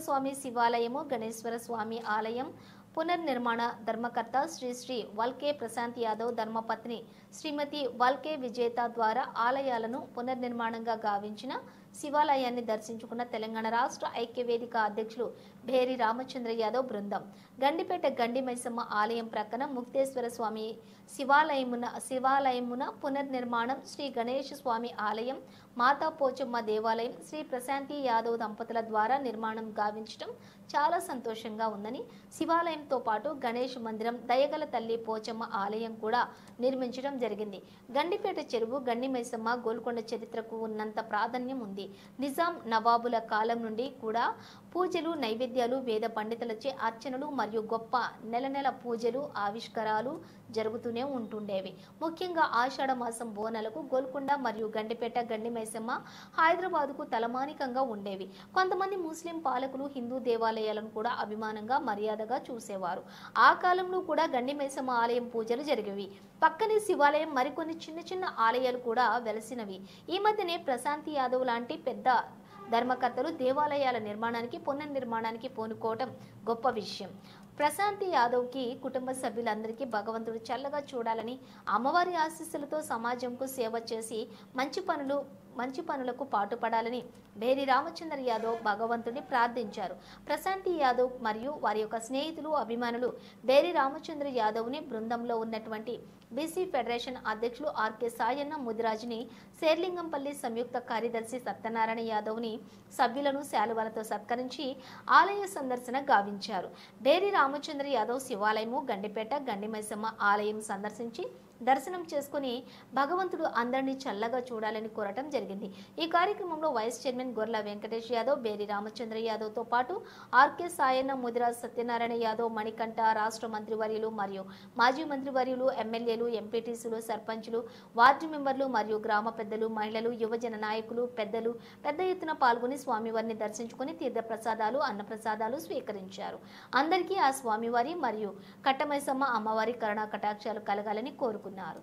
స్వామి శివాలయము, గణేశ్వర స్వామి ఆలయం పునర్నిర్మాణ ధర్మకర్త శ్రీ శ్రీ వల్కే ప్రశాంత్ యాదవ్ ధర్మపత్ని శ్రీమతి వల్కే విజేత ద్వారా ఆలయాలను పునర్నిర్మాణంగా గావించిన శివాలయాన్ని దర్శించుకున్న తెలంగాణ రాష్ట్ర ఐక్యవేదిక అధ్యక్షులు భేరి రామచంద్ర యాదవ్ బృందం గండిపేట గండి మైసమ్మ ఆలయం ప్రక్కన ముక్తేశ్వర స్వామి శివాలయమున పునర్నిర్మాణం, శ్రీ గణేష్ స్వామి ఆలయం, మాతా పోచమ్మ దేవాలయం శ్రీ ప్రశాంతి యాదవ్ దంపతుల ద్వారా నిర్మాణం గావించడం చాలా సంతోషంగా ఉందని, శివాలయంతో పాటు గణేష్ మందిరం, దయగల తల్లి పోచమ్మ ఆలయం కూడా నిర్మించడం జరిగింది. గండిపేట చెరువు గండి మైసమ్మ గోల్కొండ చరిత్రకు ఉన్నంత ప్రాధాన్యం ఉంది. నిజాం నవాబుల కాలం నుండి కూడా పూజలు, నైవేద్యాలు, వేద పండితులచే అర్చనలు మరియు గొప్ప నెల పూజలు, ఆవిష్కారాలు జరుగుతూనే ఉంటుండేవి. ముఖ్యంగా ఆషాఢ మాసం బోనాలకు గోల్కొండ మరియు గండిపేట గండి మైసమ్మ హైదరాబాదుకు తలమానికంగా ఉండేవి. కొంతమంది ముస్లిం పాలకులు హిందూ దేవాలయాలను కూడా అభిమానంగా, మర్యాదగా చూసేవారు. ఆ కాలంలో కూడా గండి మైసమ్మ ఆలయం పూజలు జరిగేవి. పక్కనే శివాలయం, మరికొన్ని చిన్న చిన్న ఆలయాలు కూడా వెలసినవి. ఈ మధ్యనే ప్రశాంతి యాదవ్ లాంటి పెద్ద ధర్మకర్తలు దేవాలయాల నిర్మాణానికి, పునర్నిర్మాణానికి పూనుకోవటం గొప్ప విషయం. ప్రశాంతి యాదవ్కి కుటుంబ సభ్యులందరికీ భగవంతుడు చల్లగా చూడాలని, అమ్మవారి ఆశీస్సులతో సమాజంకు సేవ చేసి మంచి పనులకు పాటుపడాలని భేరి రామచంద్ర యాదవ్ భగవంతుడిని ప్రార్థించారు. ప్రశాంతి యాదవ్ మరియు వారి యొక్క స్నేహితులు, అభిమానులు భేరి రామచంద్ర యాదవ్ని, బృందంలో ఉన్నటువంటి బీసీ ఫెడరేషన్ అధ్యక్షులు ఆర్కే సాయన్న ముదిరాజుని, శేర్లింగంపల్లి సంయుక్త కార్యదర్శి సత్యనారాయణ యాదవ్ని, సభ్యులను శాలువాలతో సత్కరించి ఆలయ సందర్శన గావించారు. భేరి రామచంద్ర యాదవ్ శివాలయము, గండిపేట గండి మైసమ్మ ఆలయం సందర్శించి దర్శనం చేసుకుని భగవంతుడు అందరినీ చల్లగా చూడాలని కోరటం జరిగింది. ఈ కార్యక్రమంలో వైస్ చైర్మన్ గొర్ల వెంకటేష్ యాదవ్, బేరి రామచంద్ర యాదవ్ తో పాటు ఆర్కే సాయన్న, ముదిరాజ్ సత్యనారాయణ యాదవ్, మణికంఠ, రాష్ట్ర మంత్రివర్యులు మరియు మాజీ మంత్రివర్యులు, ఎమ్మెల్యేలు, ఎంపీటీసీలు, సర్పంచులు, వార్డు మెంబర్లు మరియు గ్రామ పెద్దలు, మహిళలు, యువజన నాయకులు, పెద్దలు పెద్ద ఎత్తున పాల్గొని స్వామివారిని దర్శించుకుని తీర్థ ప్రసాదాలు, అన్నప్రసాదాలు స్వీకరించారు. అందరికీ ఆ స్వామివారి మరియు కట్టమైసమ్మ అమ్మవారి కరుణా కటాక్షాలు కలగాలని కోరుకున్నారు.